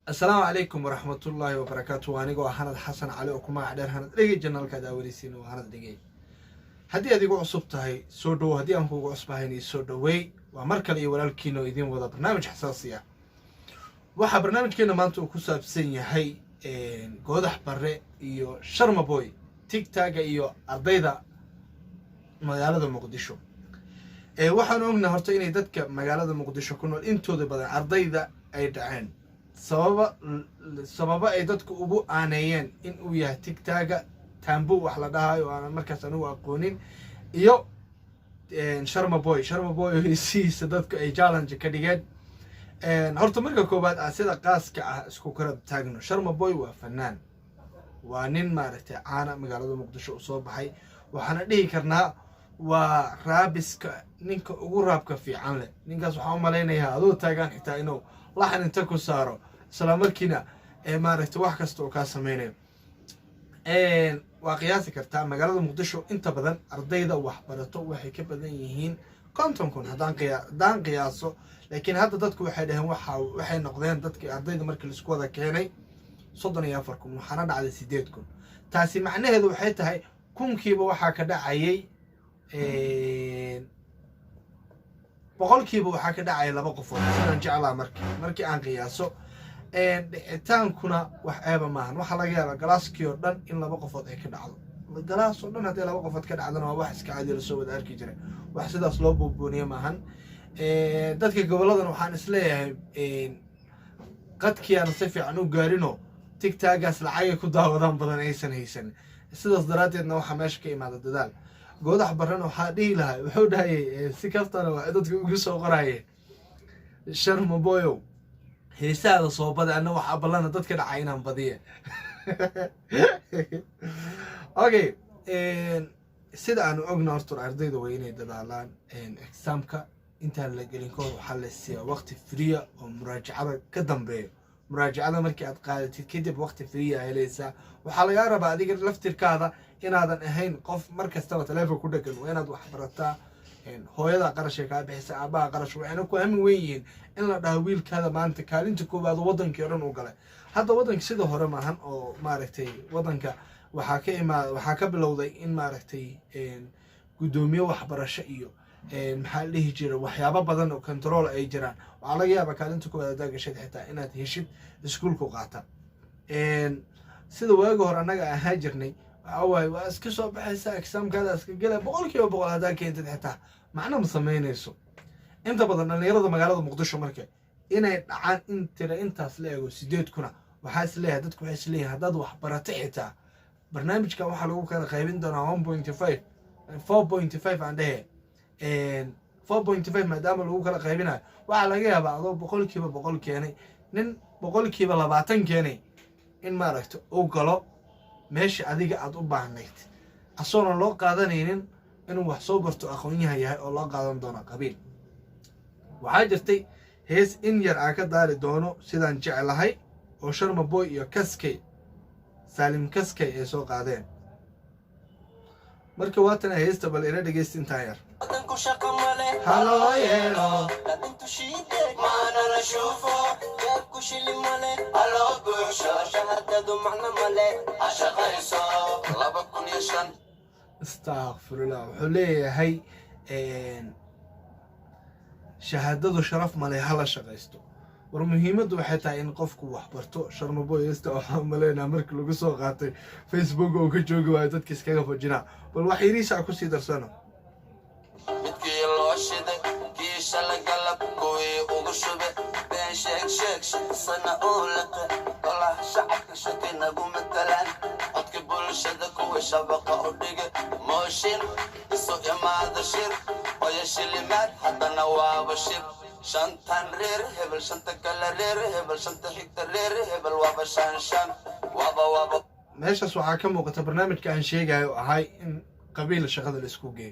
السلام عليكم ورحمة الله وبركاته. وأنا جو هند حسن علي وكما عدر هند دقي جنال كذا وريسين وهند دقي هدي أديكو عصبتهاي سودو هدي أنكو عصبهاي سودو وي ومركلي ولا الكينو يدين وذا برنامج حساسية وح برنامج كنا مانتو كوسا بسنية هاي جودح برة إيو شرم بوي تيك تاج إيو أرضيدا مجالة مقدشو waxaan ognahay horta inay dadka magaalada Muqdisho ku nool intooda badan ardayda ay dhaceen sababa ay dadku ugu aaneeyeen in uu yahay TikTok tambo wax la dhahayo aan markaas anigu aqoonin iyo Sharma Boy hesiisa dadku ay challenge ka dhigeen horta marka koobaad sida qaaska ah isku kala taagno Sharma Boy waa fanaan waa nin maaragtay caana magaalada Muqdisho soo baxay waxaana dhihi karnaa waa raabiska ninka ugu raabka fiican leh ninkaas waxa u maleynayaa adoo taagan xitaa inuu laxan inta ku saaro isla markiina maaragtay wax kasta oo ka sameeyo waa qiyaasi kartaa magaalada Muqdisho inta badan ardayda wax barato waxay ka badan yihiin 50,000 hadaan qiyaaso laakiin hadda dadku waxay dhaheen waxay noqdeen dadkii ardayda markii la isku wada keenay 34,000 waxaana dhacday 8,000 taasi macnaheedu waxay tahay kunkiiba waxa ka dhacayay boqolkiiba waxa ka dhacay laba qof oo sidaan jeclaa markii aan qiyaaso dhicitaankuna wax eeba maahan waxa laga yaabaa galaaskii oo dhan in laba qofood ay ka dhacdo galaas oo dhan hadii laba qofood ka dhacdana waa wax iska caadi la soo wada arki jiray wax sidaas loo buubuuniyo maahan dadka goboladan waxaan isleeyahay qadkii aan si fiican u gaarino TikTok-gaas lacag ku daawadaan badan aysan haysan sidaas daraadeedna waxa meesha ka imaada dadaal goodax baran waxa dhihi lahaa wuxuu dhahay si kaftana waa dadku ugu soo qorayeen Sharma Boy heesaada soo baday anna waxa balana dadka dhacay inaan badiye okay sida aan ogna horta ardayda way inay dadaalaan examka inta la gelin koox waxa la siiyaa waqti free oo muraajacada ka dambeeyo muraajacada markii aad qaadatid kadib waqti free ah helaysaa waxa laga rabaa adiga laftirkaada inaadan ahayn qof markastaba telefoon ku dhagan waa inaad wax barataa hooyada qarashka ka bixisa aabaha qarash waxayna ku aamin weeyeen in la dhaho wiilkaada maanta kaalinta koobaad wadankii dhan u galay hadda wadanka sida hore maahan oo maaragtay wadanka waxa ka bilowday in maaragtay gudoomiye waxbarasho iyo maxaa la dhihi jiray waxyaabo badan oo control ay jiraan waxa laga yaabaa kaalinta koobaad aad gashay xitaa inaad heshid iskuulka qaata sida waaga hore anaga ahaa jirnay waxa waa iska soo baxaysa examkaada iska gala boqolkiiba boqol hadaa keentid xitaa macna ma sameynayso inta badan dhalinyarada magaalada Muqdisho markay inay dhacaan intaas la eego 8,000 waxa isleeyahay dadku waxay isleeyahay hadaad wax baratay xitaa barnaamijka waxa lagu kala qaybin doonaa 1.5 4.5 aan dhahay 4.5 maadaama lagu kala qaybinayo waxa laga yaabaa adoo boqolkiiba boqol keenay nin boqolkiiba 20 keenay in maaragto uu galo meesha adiga aad u baahnayd asoona loo qaadanaynin inuu wax soo barto aqoon yahay oo loo qaadan doono qabiil waxaa jirtay hees in yar aan ka daari doono sidaan jecelahay oo Sharma Boy iyo Salim Kaskay ay soo qaadeen marka waatan heesta bal ila dhageyst inta yar halo yeelo intu shiide maana la shufo ku shili male halo buusha shahadadu macna male ashaqayso 2,005 astaghfirullah wuxuu leeyahay shahaadadu sharaf male hala shaqaysto war muhiimadu waxay tahay in qofku wax barto Sharma Boy heesta waxa maleena markii lagu soo qaatay Facebook oo ka joogi waay dadka iskaga fajina bal wax yariisa ku sii darsano midkii loo shiday kiisha la galab gooy ugu shube been sheeg sana oo laqa Allah shacabka shaqina gumatalaan codka bulshada kuwa shabaqa u dhigay mooshin isu imaada shir oo yashilimaad hadana waa bashir shantan reer hebel shanta kala reer hebel shanta xigta reer hebel waa bashan waba meeshaas waxa ka muuqata barnaamijka aan sheegayo ahay in qabiil shaqada la isku geeyo